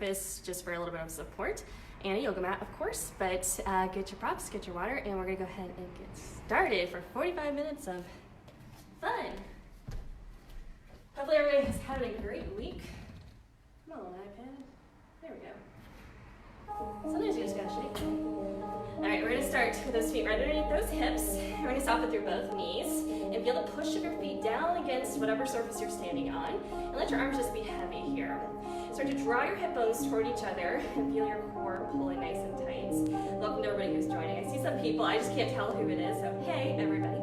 surface just for a little bit of support, and a yoga mat, of course, but get your props, get your water, and we're gonna go ahead and get started for 45 minutes of fun. Hopefully everybody is having a great week. Come on, iPad. There we go. Sometimes you just gotta shake. All right, we're gonna start with those feet right underneath those hips. We're gonna soften through both knees and feel the push of your feet down against whatever surface you're standing on, and let your arms just be heavy here. Start to draw your hip bones toward each other and feel your core pulling nice and tight. Welcome to everybody who's joining. I see some people, I just can't tell who it is, so hey, everybody.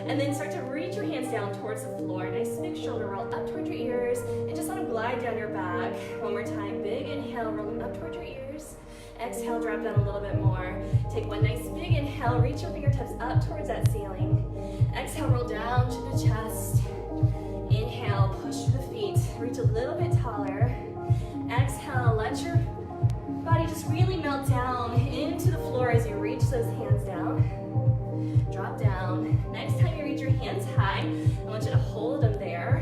And then start to reach your hands down towards the floor. Nice big shoulder roll up towards your ears, and just let them glide down your back. One more time, big inhale, rolling up towards your ears. Exhale, drop down a little bit more. Take one nice big inhale, reach your fingertips up towards that ceiling. Exhale, roll down to the chest. Inhale, push to the feet, reach a little bit taller. Exhale, let your body just really melt down into the floor as you reach those hands down. Drop down. Next time you reach your hands high, I want you to hold them there.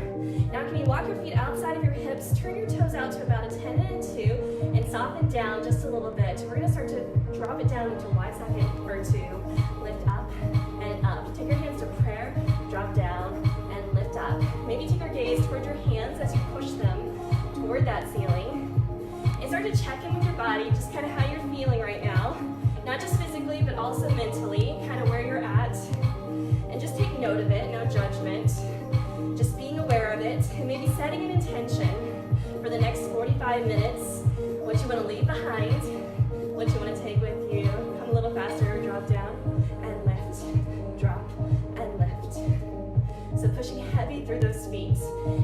Now can you walk your feet outside of your hips, turn your toes out to about a 10 and a 2, and soften down just a little bit. We're gonna start to drop it down into a wide second or two. Lift up and up. Take your hands to prayer, drop down, and lift up. Maybe take your gaze toward your hands as you push them toward that ceiling. And start to check in with your body, just kind of how you're feeling right now. Not just physically, but also mentally, kind of where you're at. And just take note of it, no judgment. Just being aware of it, and maybe setting an intention for the next 45 minutes, what you want to leave behind, what you want to take with you. Come a little faster, drop down, and lift, drop, and lift. So pushing heavy through those feet.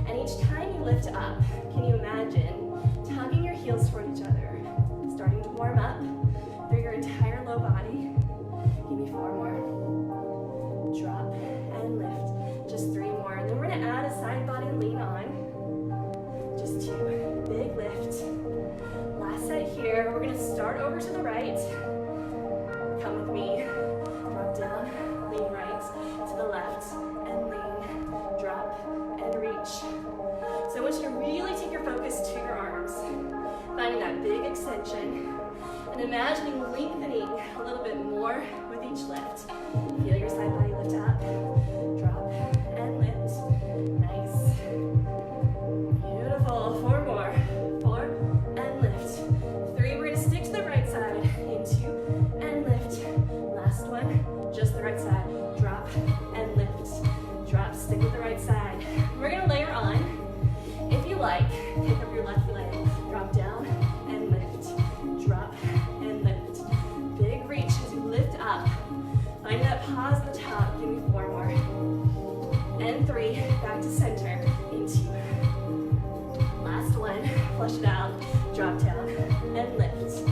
And each time you lift up, can you imagine tugging your heels toward each other, starting to warm up through your entire low body. Give me 4 more. Drop and lift. Just 3 more. And then we're going to add a side body lean on. Just 2. Big lift. Last set here. We're going to start over to the right. Come with me. Drop down. Lean right to the left. And lean. Drop and reach. So I want you to really take your focus to your arms. Finding that big extension. And imagining lengthening a little bit more with each lift. Feel your side body lift up, drop, and lift. Nice. Beautiful. 4 more. 4, and lift. 3, we're going to stick to the right side. Into, and lift. Last one, just the right side. Drop, and lift. Drop, stick with the right side. We're going to layer on. If you like, pick up your left leg, drop down, and lift. Drop, and lift. Big reach as you lift up. Find that pause at the top. Give me 4 more. And 3. Back to center. Into. Last one. Flush it out. Drop down and lift.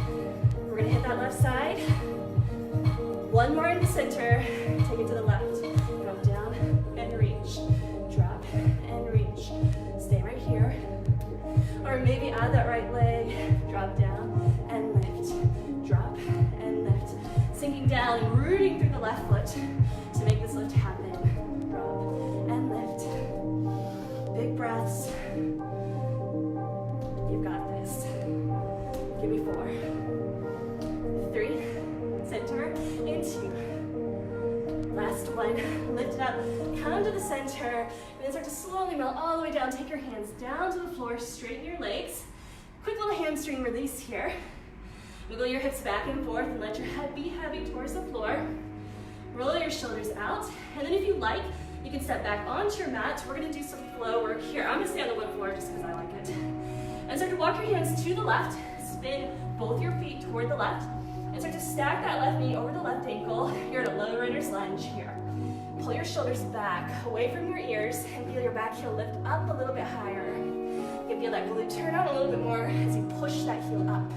We're going to hit that left side. 1 more in the center. Take it to the left. Drop down and reach. Drop and reach. Stay right here. Or maybe add that right leg. Drop down and lift. Drop and lift. Sinking down and rooting through the left foot to make this lift happen. Drop and lift. Big breaths. You've got this. Give me 4. 3. Center. And 2. Last one. Lift it up. Come to the center. And then start to slowly melt all the way down. Take your hands down to the floor. Straighten your legs. Quick little hamstring release here. Wiggle your hips back and forth and let your head be heavy towards the floor. Roll your shoulders out. And then if you like, you can step back onto your mat. We're going to do some flow work here. I'm going to stay on the wood floor just because I like it. And start to walk your hands to the left. Spin both your feet toward the left. And start to stack that left knee over the left ankle. You're in a low runner's lunge here. Pull your shoulders back, away from your ears, and feel your back heel lift up a little bit higher. You can feel that glute turn out a little bit more as you push that heel up.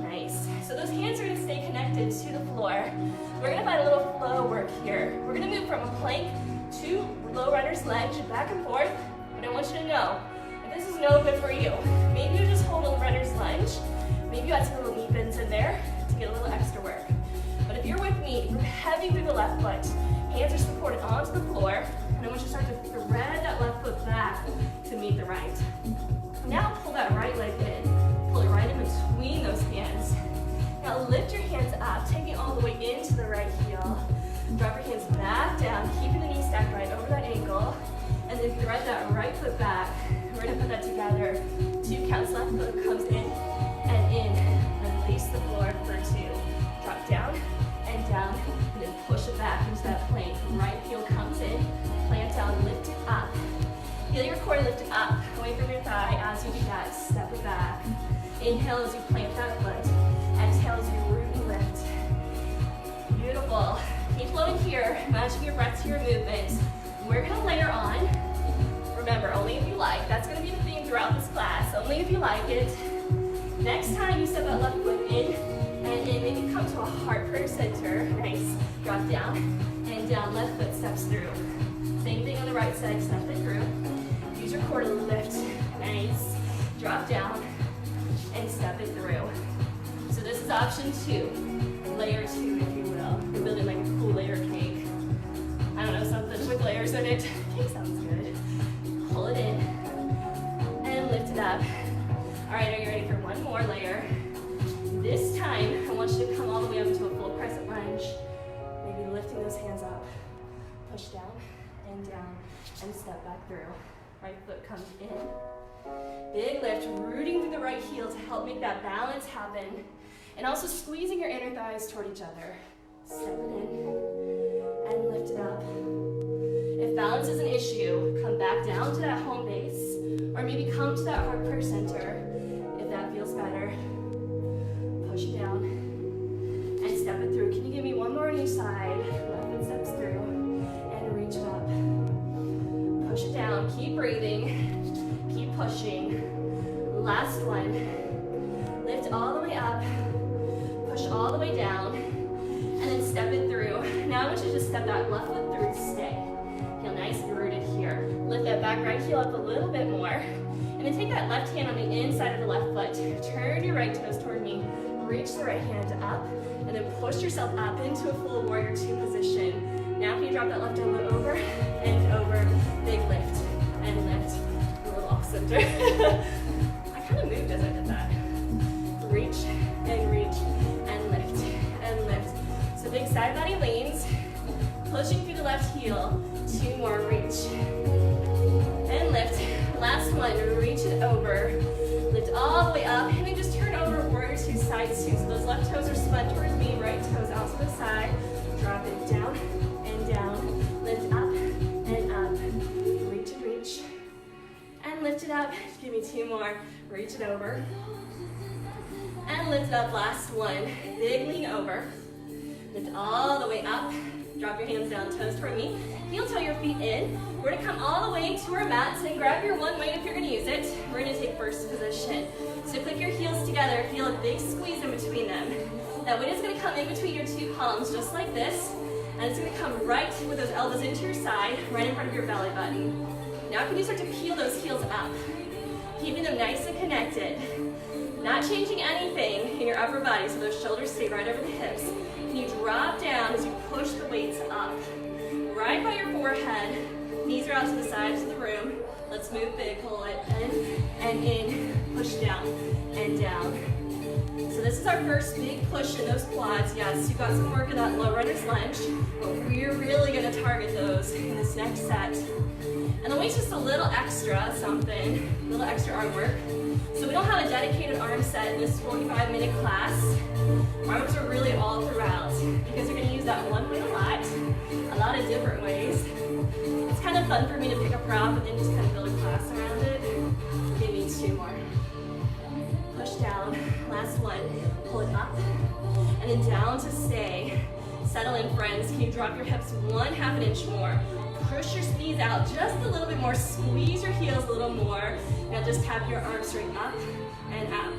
Nice. So those hands are going to stay connected to the floor. We're going to find a little flow work here. We're going to move from a plank to low runner's lunge, back and forth. But I want you to know, if this is no good for you, maybe you just hold a runner's lunge. Maybe you add some little knee bends in there to get a little extra work. But if you're with me, move heavy through the left foot. Hands are supported onto the floor. And I want you to start to thread that left foot back to meet the right. Now pull that right leg in. Pull it right in lift your hands up, taking all the way into the right heel. Drop your hands back down, keeping the knee stacked right over that ankle, and then thread that right foot back. We're gonna put that together. 2 counts, left foot comes in and in. Release the floor for 2. Drop down, and then push it back into that plank. Right heel comes in, plant down, lift it up. Feel your core lift up, away from your thigh. As you do that, step it back. Inhale as you plant that foot. Exhale as you root and lift. Beautiful. Keep flowing here, matching your breath to your movement. We're gonna layer on. Remember, only if you like. That's gonna be the theme throughout this class. Only if you like it. Next time you step that left foot in and in, maybe come to a heart prayer center. Nice. Drop down and down. Left foot steps through. Same thing on the right side. Step it through. Use your core to lift. Nice. Drop down and step it through. So this is option 2. Layer 2, if you will. You're building like a cool layer cake. I don't know, something with layers in it. Cake sounds good. Pull it in and lift it up. All right, are you ready for one more layer? This time, I want you to come all the way up into a full crescent lunge. Maybe lifting those hands up. Push down, and step back through. Right foot comes in. Big lift, rooting through the right heel to help make that balance happen. And also squeezing your inner thighs toward each other. Step it in and lift it up. If balance is an issue, come back down to that home base, or maybe come to that heart prayer center if that feels better. Push it down and step it through. Can you give me one more on each side? Left foot steps through and reach it up. Push it down, keep breathing, keep pushing. Last one. Lift all the way up, push all the way down, and then step it through. Now I want you to just step that left foot through, stay. Feel nice and rooted here. Lift that back right heel up a little bit more, and then take that left hand on the inside of the left foot. Turn your right toes toward me. Reach the right hand up, and then push yourself up into a full warrior 2 position. Now can you drop that left elbow over and over, big lift and lift. A little off center. I kind of moved as I did that. Reach and lift and lift. So big side body leans, pushing through the left heel. 2 more, reach and lift. Last one, reach it over. Lift all the way up, and then just turn over, warrior 2, side 2. So those left toes are spun towards me, right toes out to the side. Drop it down and down. Lift up and up. Reach and reach. And lift it up. Give me 2 more. Reach it over. And lift it up, last one. Big lean over. Lift all the way up. Drop your hands down, toes toward me. Heel toe your feet in. We're gonna come all the way to our mats and grab your one weight if you're gonna use it. We're gonna take first position. So click your heels together, feel a big squeeze in between them. That weight is gonna come in between your 2 palms, just like this. And it's gonna come right with those elbows into your side, right in front of your belly button. Now can you start to peel those heels up, keeping them nice and connected. Not changing anything in your upper body, so those shoulders stay right over the hips. Can you drop down as you push the weights up? Right by your forehead, knees are out to the sides of the room. Let's move big, pull it in and in, push down and down. So this is our first big push in those quads. Yes, you got some work of that low runner's lunge, but we're really gonna target those in this next set. And the weight's just a little extra something, a little extra arm work. So we don't have a dedicated arm set in this 45-minute class. Arms are really all throughout because you're gonna use that one weight a lot of different ways. It's kind of fun for me to pick a prop and then just kind of build a class around it. Maybe 2 more. Push down, last one, pull it up, and then down to stay. Settle in, friends. Can you drop your hips 1/2 an inch more? Push your knees out just a little bit more, squeeze your heels a little more. Now just tap your arms straight up and up.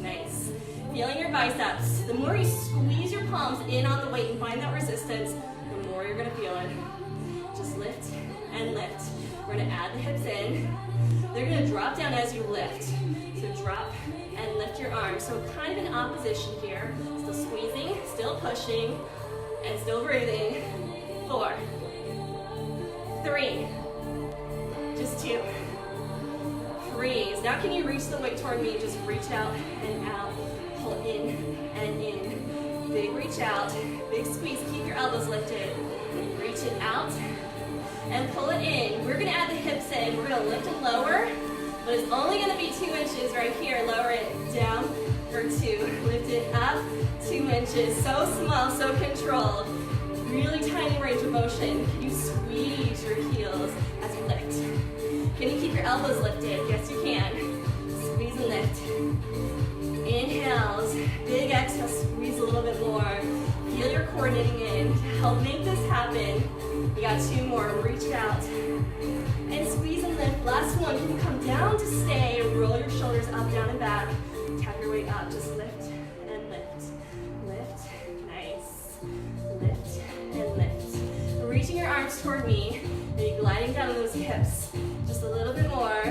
Nice. Feeling your biceps. The more you squeeze your palms in on the weight and find that resistance, the more you're gonna feel it. Just lift and lift. We're gonna add the hips in. They're gonna drop down as you lift. So drop and lift your arms. So kind of in opposition here. Still squeezing, still pushing, and still breathing. 4, 3, just 2. Freeze. Now can you reach the weight toward me? Just reach out and out. Pull in and in. Big squeeze, keep your elbows lifted. Reach it out and pull it in. We're gonna add the hips in. We're gonna lift and lower, but it's only gonna be 2 inches right here. Lower it down for 2. Lift it up, 2 inches. So small, so controlled. Really tiny range of motion. Can you squeeze your heels as you lift? Can you keep your elbows lifted? Yes, you can. Squeeze and lift. Inhales, big exhale, squeeze a little bit more. Feel your core knitting in. To help make this happen, we got 2 more. Reach out and squeeze and lift. Last one, you can come down to stay. Roll your shoulders up, down, and back. Tap your weight up, just lift and lift. Lift, nice. Lift and lift. Reaching your arms toward me, and you're gliding down those hips. Just a little bit more.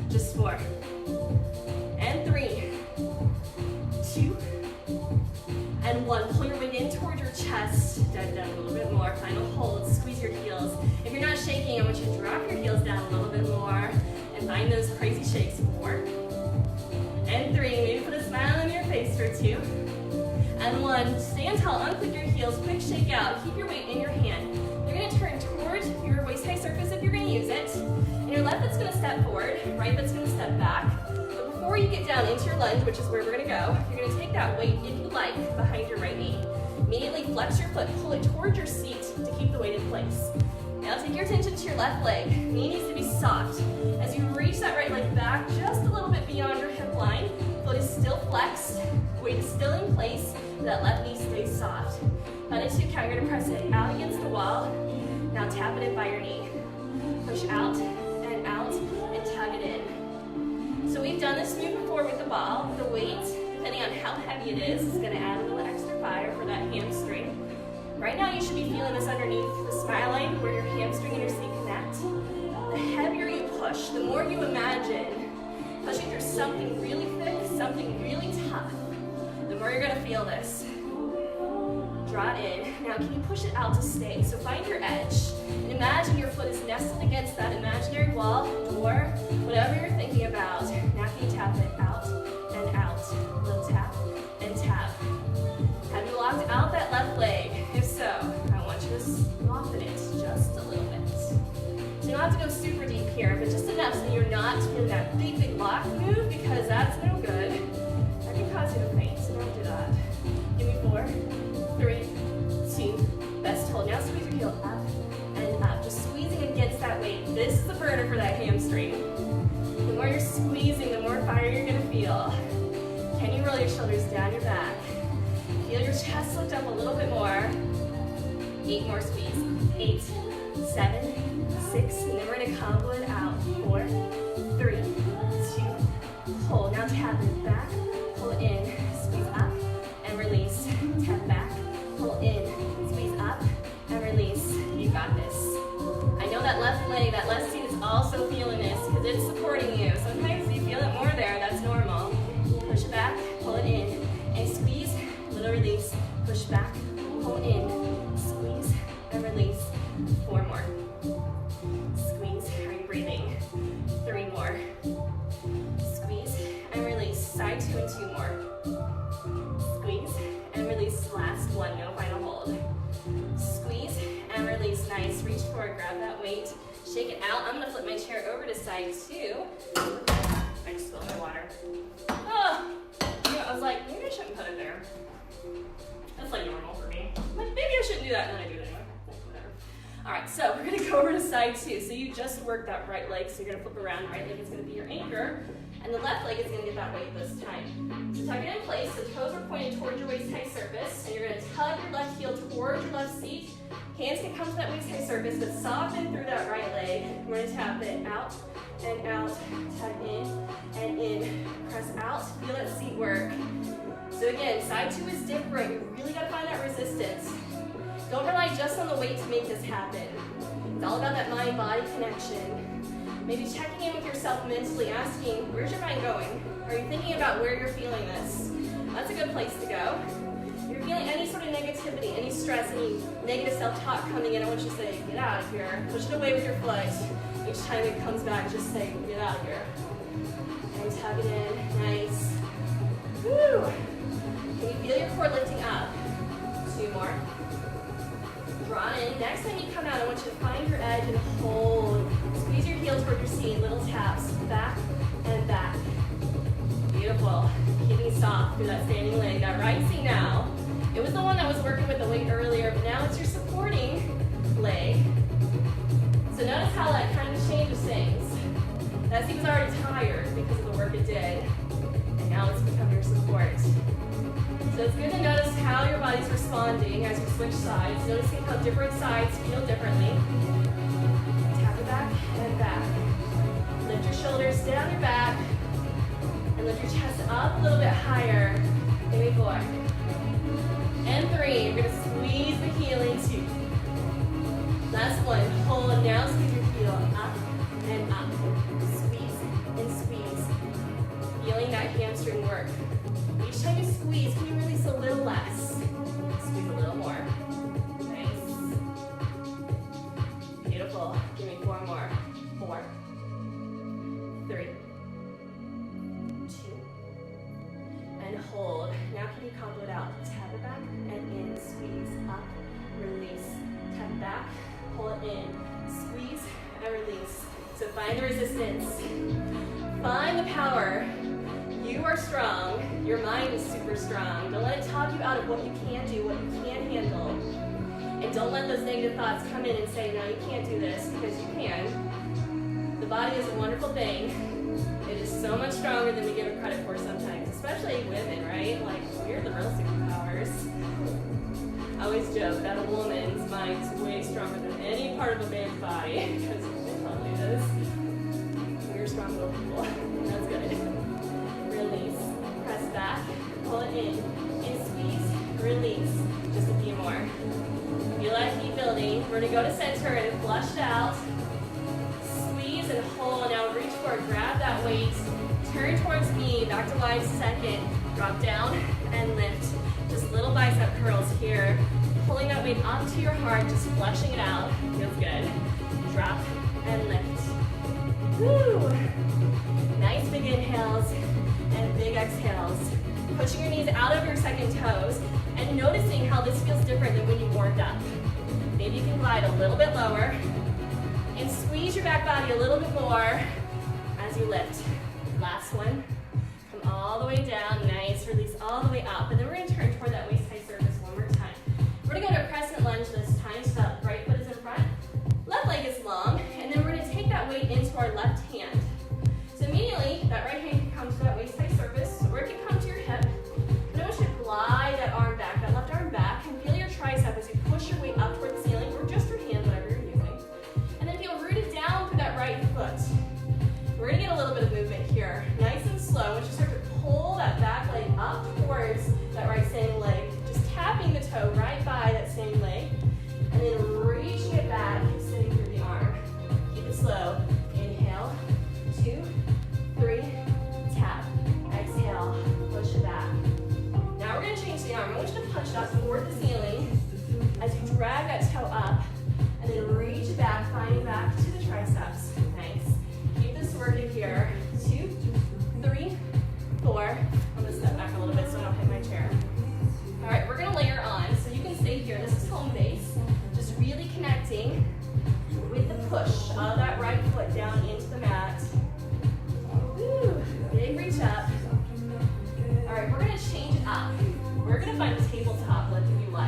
Just 4. And 3. 2. And 1. Pull your weight in toward your chest. Dive down a little bit more. Final hold. Squeeze your heels. If you're not shaking, I want you to drop your heels down a little bit more and find those crazy shakes. 4. And 3. Maybe put a smile on your face for 2. And 1. Stand tall. Unclip your heels. Quick shake out. Keep your weight in your hand. You're going to turn towards your waist-high surface if you're going to use it. And your left foot's going to step forward. Right foot's going to step back. Before you get down into your lunge, which is where we're going to go, you're going to take that weight, if you like, behind your right knee. Immediately flex your foot, pull it towards your seat to keep the weight in place. Now take your attention to your left leg. Knee needs to be soft. As you reach that right leg back just a little bit beyond your hip line, foot is still flexed, weight is still in place, that left knee stays soft. On a 2 count, you're going to press it out against the wall. Now tap it in by your knee. Push out, and tug it in. So we've done this move before with the ball. The weight, depending on how heavy it is going to add a little extra fire for that hamstring. Right now you should be feeling this underneath the smile line where your hamstring and your seat connect. The heavier you push, the more you imagine pushing through something really thick, something really tough, the more you're going to feel this. Draw it in. Now can you push it out to stay? So find your edge and imagine your foot is nestled against that imaginary wall, door, whatever you're thinking about. Now can you tap it out and out? Little tap and tap. Have you locked out that left leg? If so, I want you to soften it just a little bit. So you don't have to go super deep here, but just enough so you're not in that big, big lock move because that's no good. That can cause you to faint, so don't do that. Give me 4, 3, 2, best hold. Now squeeze your heel up and up, just squeezing against that weight. This is the burner for that hamstring. The more you're squeezing, the more fire you're gonna feel. Can you roll your shoulders down your back? Feel your chest lift up a little bit more. 8 more squeeze. 8, 7, 6, and then we're gonna combo it out. 4, 3, 2, hold. Now tap it back, pull it in, squeeze up, and release. Tap back, pull in, squeeze up, and release. You got this. I know that left leg, that left seat is also feeling this because it's supporting you. Sometimes you feel it more there, that's normal. Push it back, pull it in, and squeeze, little release. Push back, pull in, squeeze, and release. 4 more. Squeeze, are you breathing? 3 more. Squeeze, and release. Side 2 and 2 more. Squeeze, and release. Last one, no final hold. Squeeze, and release. Nice, reach forward, grab that weight. Shake it out. I'm gonna flip my chair over to side 2. I just spilled my water. Oh, you know, I was like, maybe I shouldn't put it there. That's like normal for me. Like, maybe I shouldn't do that, and then I do it anyway. Whatever. All right, so we're gonna go over to side 2. So you just worked that right leg, so you're gonna flip around. Right leg is gonna be your anchor, and the left leg is gonna get that weight this time. So tuck it in place, the toes are pointed towards your waist-high surface, and you're gonna tug your left heel towards your left seat. Hands can come to that waist-high surface, but soften through that right leg. We're gonna tap it out and out, tug in and in, press out, feel that seat work. So again, side 2 is different. You really gotta find that resistance. Don't rely just on the weight to make this happen. It's all about that mind-body connection. Maybe checking in with yourself mentally, asking, where's your mind going? Are you thinking about where you're feeling this? That's a good place to go. If you're feeling any sort of negativity, any stress, any negative self-talk coming in, I want you to say, get out of here. Push it away with your foot. Each time it comes back, just say, get out of here. And tug it in, nice. Woo! Can you feel your core lifting up? 2 more. Beautiful. Keeping soft through that standing leg. That right seat now. It was the one that was working with the weight earlier, but now it's your supporting leg. So notice how that kind of changes things. That seat was already tired because of the work it did, and now it's become your support. So it's good to notice how your body's responding as you switch sides, noticing how different sides feel differently. Tap it back and back. Lift your shoulders down your back, and lift your chest up a little bit higher. Give me 4. And 3, you're gonna squeeze the heel in 2. Last one, hold now, squeeze your heel up and up. Squeeze and squeeze. Feeling that hamstring work. Each time you squeeze, can you release a little less? Squeeze a little more. Nice. Beautiful. Give me 4 more. 4, 3, 2, and hold. Now can you combo it out? Tap it back and in, squeeze, up, release. Tap it back, pull it in, squeeze, and release. So find the resistance. Find the power. You are strong. Your mind is super strong. Don't let it talk you out of what you can do, what you can handle. And don't let those negative thoughts come in and say, no, you can't do this, because you can. The body is a wonderful thing. It is so much stronger than we give it credit for sometimes, especially women, right? Like, we're the real superpowers. I always joke that a woman's mind is way stronger than any part of a man's body, because it probably is. We're strong little people. That's good. Release. Press back. Pull it in. And squeeze. Release. Just a few more. Feel that heat building. We're going to go to center and flush it out. Squeeze and hold. Now reach forward. Grab that weight. Turn towards me. Back to wide second. Drop down and lift. Just little bicep curls here. Pulling that weight up to your heart. Just flushing it out. Feels good. Drop and lift. Woo! Nice big inhales and big exhales. Pushing your knees out of your second toes and noticing how this feels different than when you warmed up. Maybe you can glide a little bit lower and squeeze your back body a little bit more as you lift. Last one. Come all the way down. Nice. Release all the way up. And then we're going to turn toward that waist high surface one more time. We're going to go to a crescent lunge this time. So that right foot is in front. Left leg is long. And then we're going to take that weight into our left hand. So immediately, that right hand can come to that waist high surface, or it can come to your hip. And I want you to glide that arm back, that left arm back, and feel your tricep as you push your weight up toward the ceiling, or just your hand, whatever you're using. And then feel rooted down through that right foot. We're going to get a little bit of movement here. Nice and slow. Once you start to pull that back leg up towards that right standing leg, just tapping the toe right by that standing leg, and then reaching it back, sitting through the arm. Keep it slow. Inhale, 2, 3, tap, exhale, push it back. Now we're going to change the arm. I want you to punch it up toward the ceiling as you drag that toe up, and then reach it back, finding back to the triceps. Nice. Keep this working here. 2, 3, 4. I'm going to step back a little bit so I don't hit my chair. All right, we're going to layer on, so you can stay here. This is home base. Just really connecting with the push of that right foot down into the mat. Woo, big reach up. All right, we're going to change it up. We're going to find a tabletop lift if you like.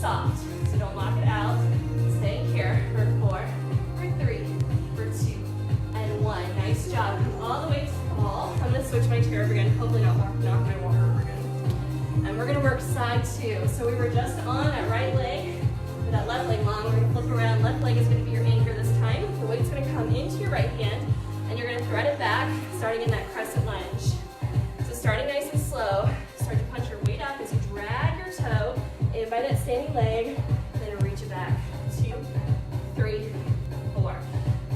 soft, so don't lock it out. Stay here for 4, for 3, for 2, and 1. Nice job. Come all the way to the ball. I'm gonna switch my chair over again. Hopefully not knock my water over again. And we're gonna work side 2. So we were just on that right leg, with that left leg long. We're gonna flip around. Left leg is gonna be your anchor this time. The weight's gonna come into your right hand, and you're gonna thread it back, starting in that crescent lunge. So starting nice and slow, start to punch your weight up as you drag your toe in by that standing leg, then reach it back. 2, 3, 4.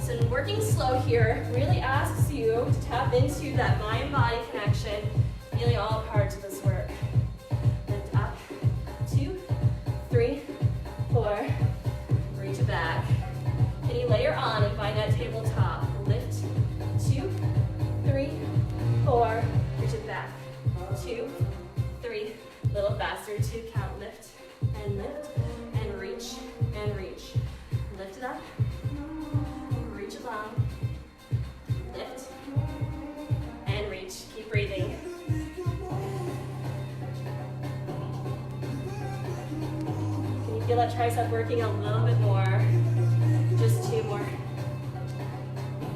So working slow here really asks you to tap into that mind-body connection, feeling all parts of this work. Lift up, 2, 3, 4, reach it back. Can you layer on and find that tabletop? Lift, 2, 3, 4, reach it back. 2, 3, a little faster, 2 count, lift, and reach, and reach. Lift it up, reach it long, lift, and reach. Keep breathing. Can you feel that tricep working a little bit more? Just 2 more.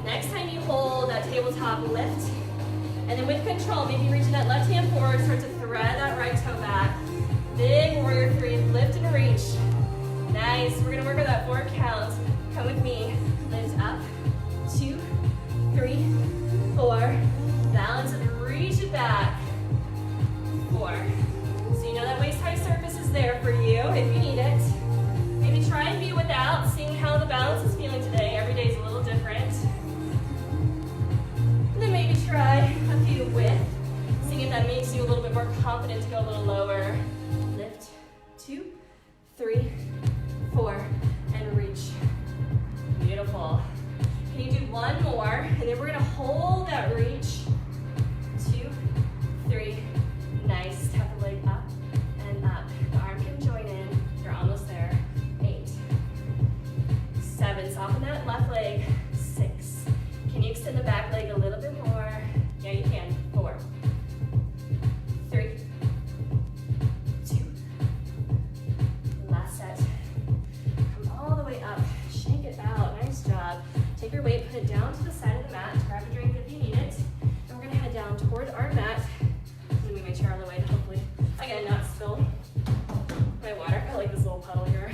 Next time you hold that tabletop, lift, and then with control, maybe reaching that left hand forward, start to thread that right toe back. Big warrior 3, lift and reach. Nice, we're gonna work on that 4 count. Come with me, lift up, 2, 3, 4, balance and reach it back, 4. So you know that waist-high surface is there for you if you need it. Maybe try and be without, seeing how the balance is feeling today. Every day is a little different. And then maybe try a few with, seeing if that makes you a little bit more confident to go a little lower. Lift, 2, 3, 4, and reach. Beautiful. Can you do 1 more? And then we're gonna hold that reach. 2, 3, nice. Tap the leg up and up. The arm can join in. You're almost there. 8, 7, soften that left leg. 6. Can you extend the back leg a little bit more? Yeah, you can. 4, 3, 2, last set. Come all the way up, shake it out, nice job. Take your weight, put it down to the side of the mat, grab a drink if you need it, and we're gonna head down toward our mat. I'm gonna move my chair out of the way to hopefully, again, not spill my water. I like this little puddle here.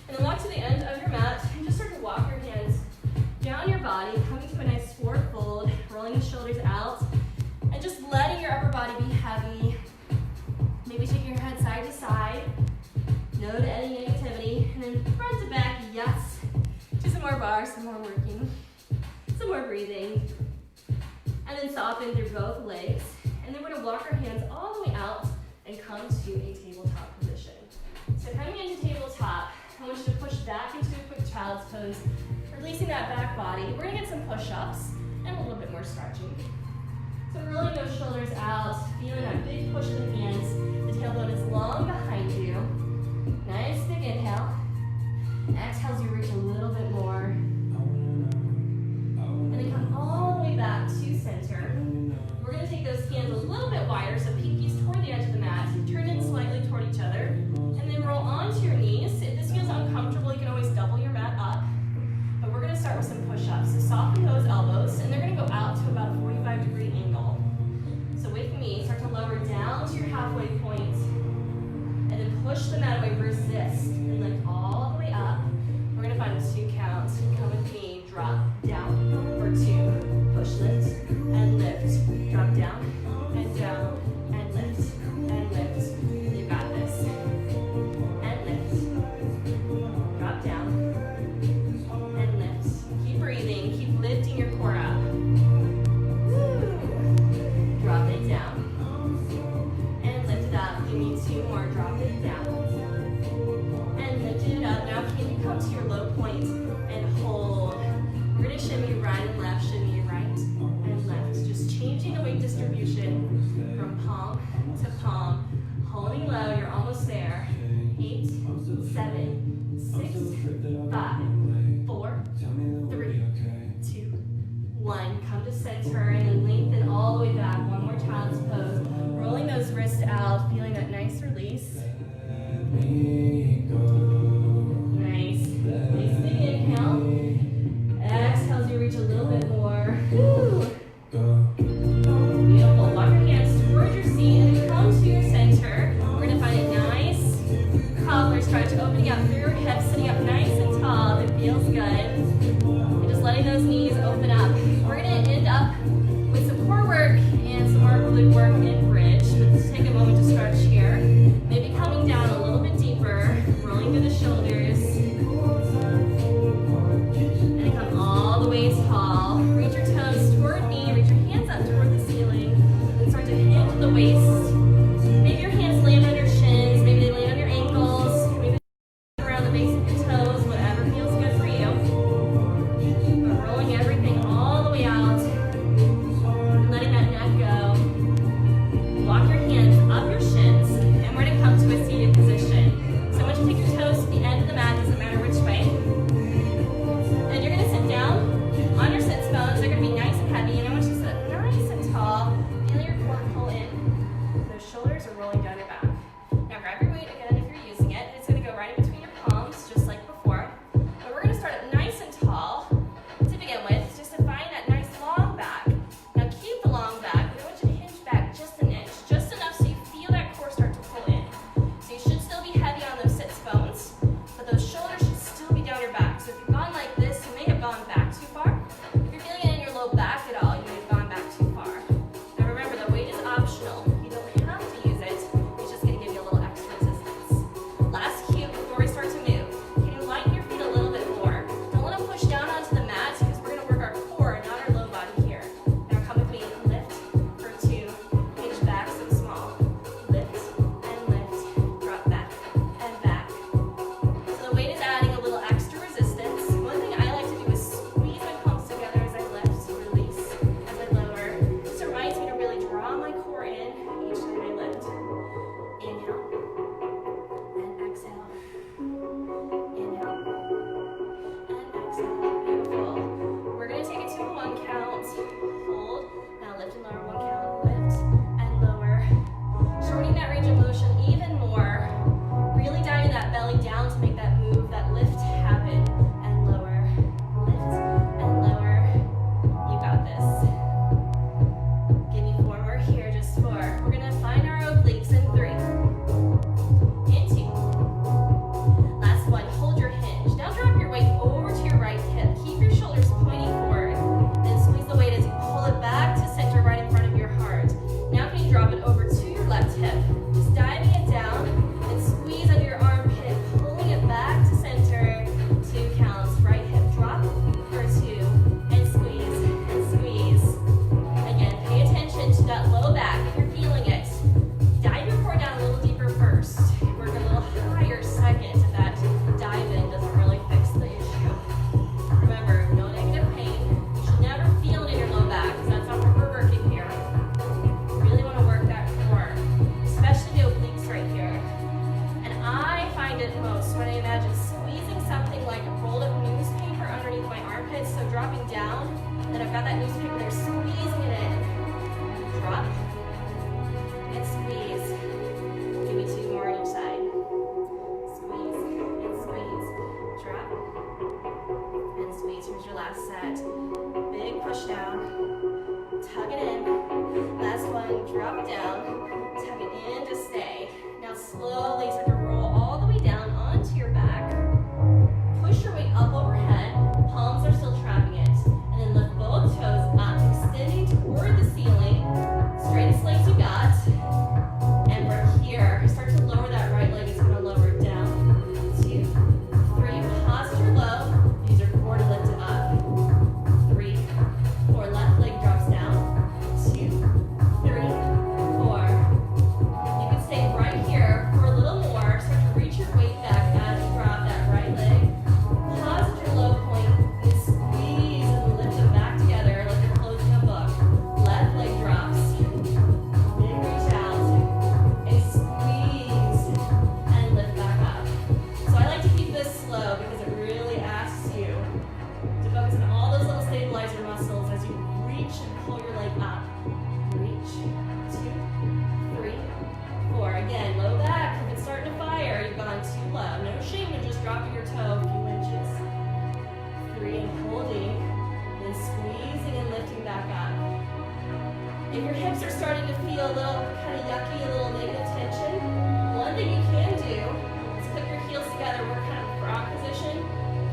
And then walk to the end of your mat, and just start to walk your hands down your body, coming to a nice forward fold, rolling the shoulders out, and just letting your upper body be heavy. Maybe shake your head side to side. No to any negativity. And then front to back, yes. Do some more bars, some more working, some more breathing. And then soften through both legs. And then we're gonna walk our hands all the way out and come to a tabletop position. So coming into tabletop, I want you to push back into a quick child's pose, releasing that back body. We're gonna get some push-ups and a little bit more stretching. So rolling those shoulders out, feeling that big push in the hands. The tailbone is long behind you. Nice big inhale. Exhale as you reach a little bit more. And then come all the way back to center. We're gonna take those hands a little bit wider, so pinkies toward the edge of the mat. Turn in slightly toward each other. And then roll onto your knees. If this feels uncomfortable, you can always double your mat up. But we're gonna start with some push-ups. So soften those elbows, and they're gonna go out to about a 45-degree angle. So with me, start to lower down to your halfway point, and then push the mat away, resist, and lift all the way up. We're gonna find a 2 count. Come with me, drop down for 2, push, lift, and lift. Drop down, and lift, and lift. You got this. And lift. Drop down, and lift. Keep breathing, keep lifting your core up. Woo. Drop it down. And lift it up. Give me 2 more. Drop it down. And lift it up. Now can you come to your low point and hold? We're gonna shimmy right and left, shimmy right and left. Just changing the weight distribution from palm to palm. Holding low, you're almost there. 8, 7, 6, 5, 4, 3, 2, 1. Come to center and then lengthen all the way back. One more child's pose. Rolling those wrists out, feeling that nice release. Let me go. it most when I imagine squeezing something like a rolled up newspaper underneath my armpits, so dropping down, then I've got that newspaper there, squeezing it in. Drop, and squeeze. Maybe 2 more on each side. Squeeze, and squeeze. Drop, and squeeze. Here's your last set. Big push down. Tug it in. Last one, drop it down. Tug it in to stay. Now slowly start to roll all the way down onto your back. Push your weight up overhead. Palms are still trapping it. And then lift both toes up, extending toward the ceiling. Straightest legs you got. And we're here. Start to lower that right leg. It's going to lower it down. 2, 3. Posture low. Use your core to lift it up. 3, 4. Left leg drops down. 2, 3, 4. You can stay right here for a little more. Start to reach your weight back as you drop that right leg. Pause at your low point and squeeze and lift it back together like you're closing a book. Left leg drops. Big reach out and squeeze and lift back up. So I like to keep this slow because it really asks you to focus on all those little stabilizer muscles as you reach and pull your leg up. Reach, 2, 3, 4. Again, low back. If it's starting to fire, you've gone too low. No shame in just dropping your toe a few inches. 3, and holding, then squeezing and lifting back up. If your hips are starting to feel a little kind of yucky, a little negative tension, one thing you can do is put your heels together. We're kind of frog position.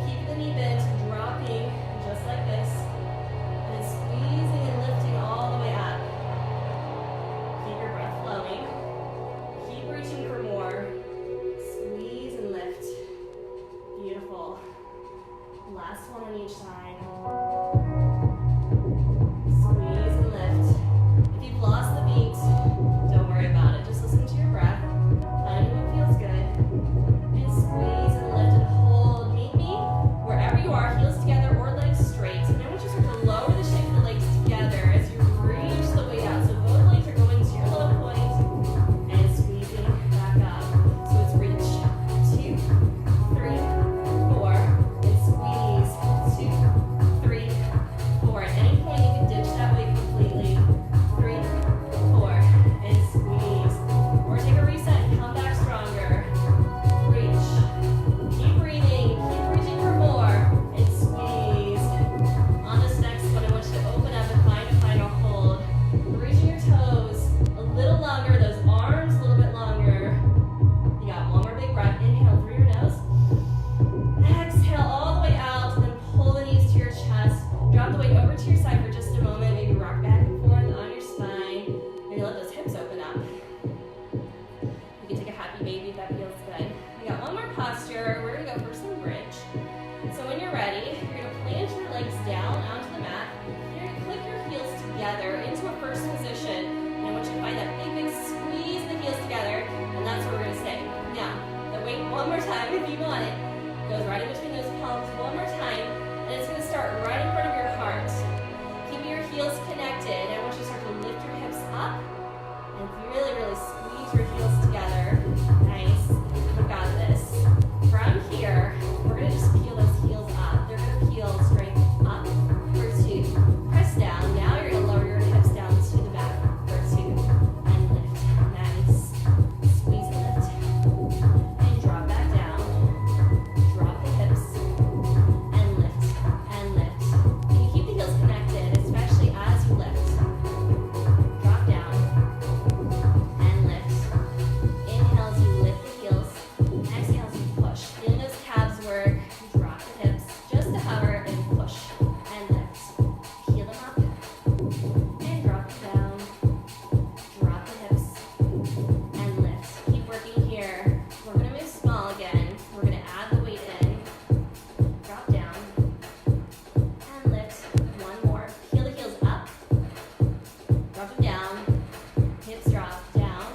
Keep the knee bent, dropping just like this, and then squeezing and lifting all the way up. Keep your breath flowing. Keep reaching for more. Squeeze and lift. Beautiful. Last one on each side. Squeeze and lift. If you've lost the beat, don't worry about it. Just listen to your breath. Find what feels good. And squeeze and lift and hold. Meet me wherever you are, heels together or legs straight. And I want you to start to lower the shape of the legs together as you reach the weight out. So both legs are going to your low point and squeezing back up. So it's reach. 2, 3, 4. And squeeze. 2, 3, 4. At any point you can ditch that weight completely. 3, 4. And squeeze. Or take a reset and come back stronger. Reach. Keep breathing. Keep reaching for more. And squeeze. On this next one, I want you to open up and find a final hold. Reaching your toes a little longer, those arms a little bit longer. You got one more big breath. Inhale through your nose. Exhale all the way out, and then pull the knees to your chest. Drop the weight over to your side for just a moment. Maybe rock back and forth on your spine. Maybe let those hips open up. You can take a happy baby if that feels good. We got one more posture. We're going to go for some bridge. So when you're ready, you're going to plant your legs down onto the mat. You're going to click your heels together into a first position. And I want you to find that big squeeze the heels together. And that's where we're going to stay. Now, the weight one more time if you want it. Goes right in between those palms one more time. And it's going to start right in front of your heart. Keep your heels connected. I want you to start to lift your hips up. And really, really squeeze your heels together. Nice. You've got this. From here, we're going to just peel those heels up. They're going to peel straight up for 2. Press down. Now you're going to lower your hips down to the back for 2. And lift. Nice. Squeeze and lift. And drop back down. Drop the hips. And lift. And lift. And you keep the heels connected, especially as you lift. Drop down. And lift. Inhale as you lift the heels. Exhale as you push. Feel those calves work. Drop the hips just to hover and push and lift. Heel them up and drop them down. Drop the hips and lift. Keep working here. We're going to move small again. We're going to add the weight in. Drop down and lift. One more. Peel the heels up. Drop them down. Hips drop down.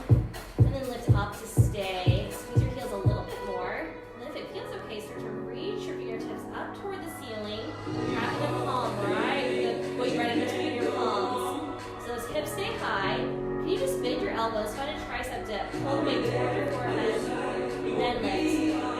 And then lift up to stay. Squeeze your heels a little bit more. And then if it feels okay, start to reach your fingertips up toward the ceiling. Trapping the palm, right? The weight right in between your palms. So those hips stay high. Can you just bend your elbows? Find a tricep dip. Pull the weight toward your forehead. Then lift.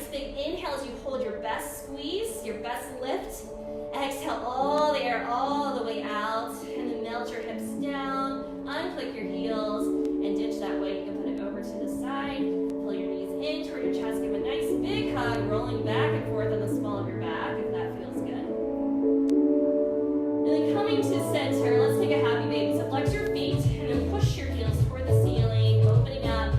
big inhale as you hold your best squeeze, your best lift. Exhale all the air all the way out, and then melt your hips down, unclick your heels, and ditch that way. You can put it over to the side, pull your knees in toward your chest, give a nice big hug, rolling back and forth on the small of your back, if that feels good. And then coming to center, let's take a happy baby. So flex your feet, and then push your heels toward the ceiling, opening up,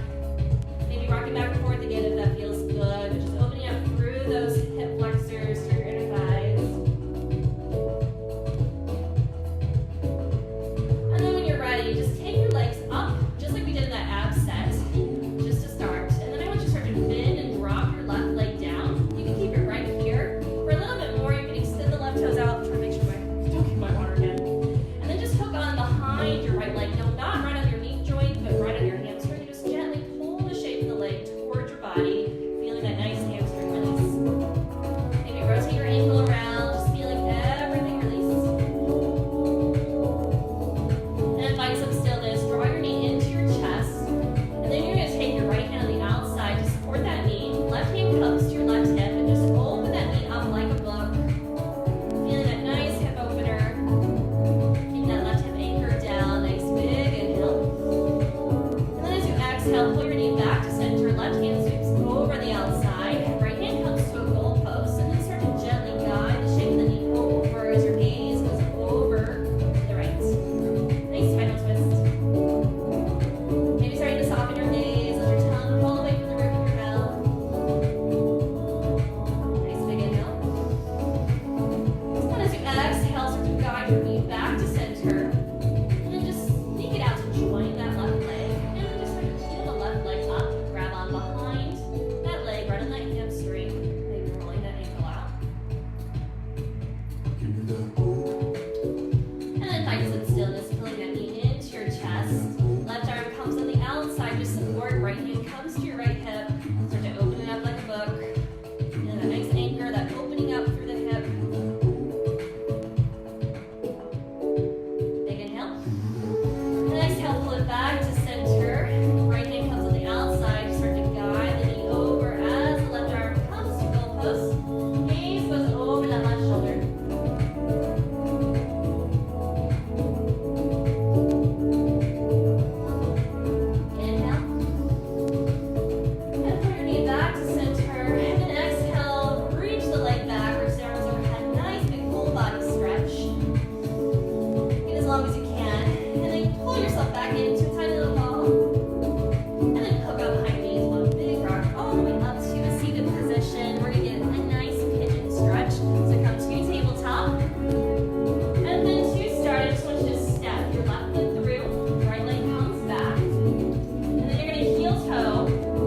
maybe rocking back and forth again if that feels good, but just opening up through those hip flexors, through your inner thighs. And then when you're ready, just take your legs up, just like we did in that ab set, just to start. And then I want you to start to bend and drop your left leg down. You can keep it right here. For a little bit more, you can extend the left toes out. Try to make sure I don't keep my water again. And then just hook on behind your right leg. No, not right on your knee joint, but right on your hamstring. Just gently pull the shape of the leg towards your body, feeling that nice hamstring release. Maybe rotate your ankle around, just feeling everything release. And find some stillness. Draw your knee into your chest. And then you're going to take your right hand on the outside to support that knee. Left hand comes to your left hip and just open that knee up like a book. Feeling that nice hip opener. Keep that left hip anchored down. Nice big inhale. And then as you exhale, pull your knee back to center. Left hand sweeps over the outside. Right hand comes to a goal post. And then start to gently guide the shape of the knee over as your gaze goes over the right. Nice final twist. Maybe starting to soften your gaze as your tongue roll away from the roof of your mouth. Nice big inhale. And as you exhale, start to guide your knee back to center. And then just sneak it out to join that left leg. And then just start to peel the left leg up. Grab on behind that leg, right on that hamstring. Maybe rolling that ankle out. And then find some stillness, pulling that knee into your chest. Left arm comes on the outside to support. Right hand comes to your right hip. Start to open it up like a book. And that nice anchor, that opening up through the hip. Big inhale. And exhale, pull it back to center. Right hand comes on the outside. Start to guide the knee over as the left arm comes to goal post. Gaze goes over that left shoulder. Inhale. And pull your knee back to center. And then exhale, reach the leg back, reach the arms overhead. Nice big full body stretch. Get as long as you can. And then pull yourself back into a tiny little ball. And then hook up behind knees, one big rock all the way up to a seated position. We're going to get a nice pigeon stretch. So come to tabletop. And then to start, I just want you to step your left foot through, right leg comes back. And then you're going to heel toe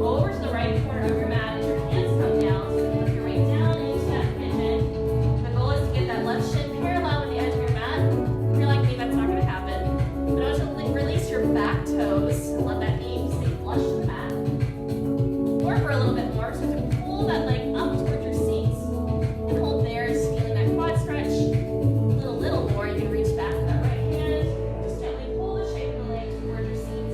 over to the right corner of your mat as your hands come down. So work your way down into that pigeon. The goal is to get that left shin parallel with the edge of your mat. If you're like me, that's not going to happen. But I want you to release your back toes and let that knee stay flush to the mat. Or for a little bit more, so to pull that leg up towards your seat. And hold there, just feeling that quad stretch. A little more, you can reach back with that right hand. Just gently pull the shape of the leg towards your seat.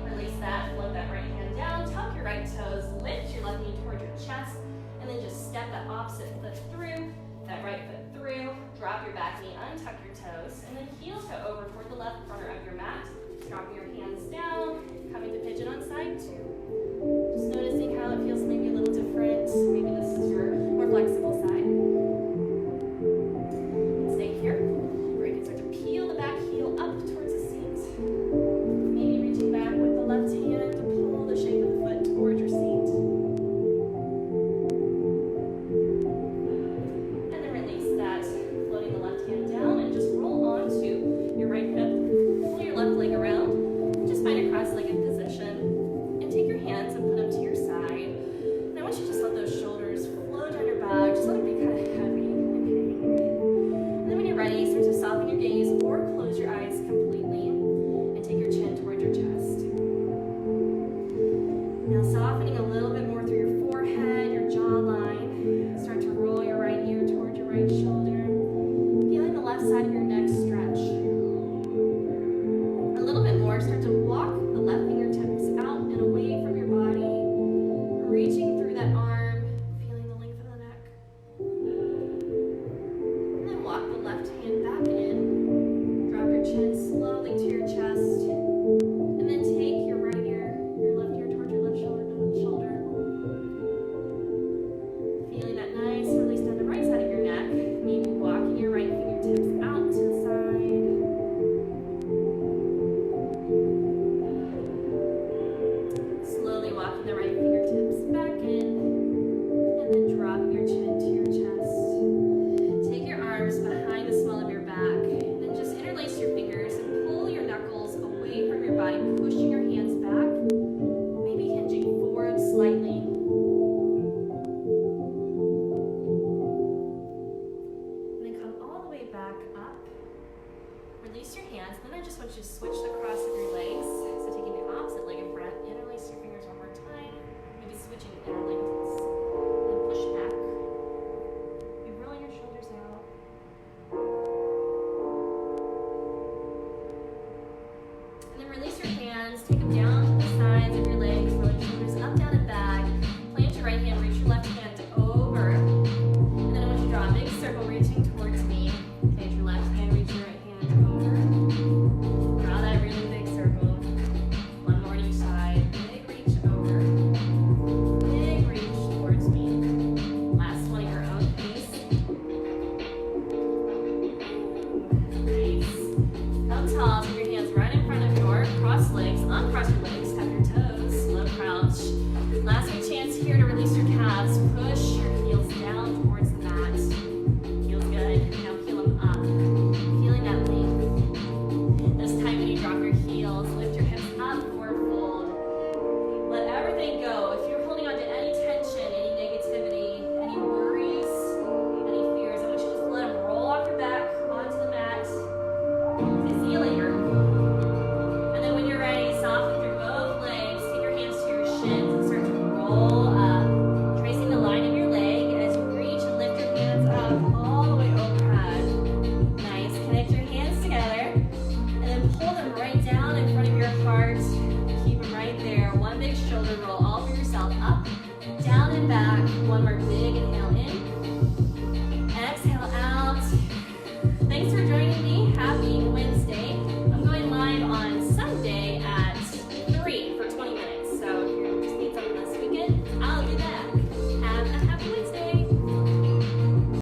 Release that, float that right hand down, tuck your right toes, lift your left knee towards your chest, and then just step that opposite foot through, that right foot through, drop your back knee, untuck your toes, and then heel toe over toward the left corner of your mat, dropping your hands down, coming to pigeon on side two. Just noticing how it feels maybe a little different. Maybe this is your more flexible side. And stay here. Where you can start to peel the back heel up towards the seat. Maybe reaching back with the left hand to pull the shape of the foot towards your seat. And then release that, floating the left hand down and just roll onto your right hip. Pull your left leg around. Just find a cross-legged position. And take your hands and put them to your side. And I want you to just let those shoulders flow down your back. Just let them be kind of heavy and hanging. And then when you're ready, start to soften your gaze or close your eyes completely. And take your chin toward your chest. Now softening a little bit more through your forehead, your jawline. Start to roll your right ear toward your right shoulder. Feeling the left side of your neck stretch. A little bit more. Start to walk the left fingertips out and away from your body. release your hands. Then I just want you to switch the cross of your legs. So taking the opposite leg in front, interlace your fingers one more time. Maybe switching interlaces. Then push back. You're rolling your shoulders out. And then release your hands. Take them down to the sides of your legs. Roll your shoulders up, down, and back. Plant your right hand. Reach your left hand over. And then I want you to draw a big circle reaching towards me. Take your left hand. Reach your right hand over. Draw that really big circle. One more on each side. Big reach over. Big reach towards me. Last one at your own pace. Nice. Come tall. Take your hands right in front of your cross legs. Uncross your legs. Tap your toes. Slow crouch. Last big chance here to release your calves. Push your heels down towards the mat. Feels good. Now peel them up. Feeling that length. This time when you drop your heels, lift your hips up, forward fold. Let everything go. If you're holding on to any tension, any negativity, any worries, any fears, I want you to just let them roll off your back onto the mat. See you later. And then when you're ready, soften through both legs. Take your hands to your shins and start to roll up, tracing the line of your leg as you reach and lift your hands up all the way overhead. Nice. Connect your hands together and then pull them right down in front of your heart. Keep them right there. One big shoulder roll all for yourself. Up, down, and back. One more big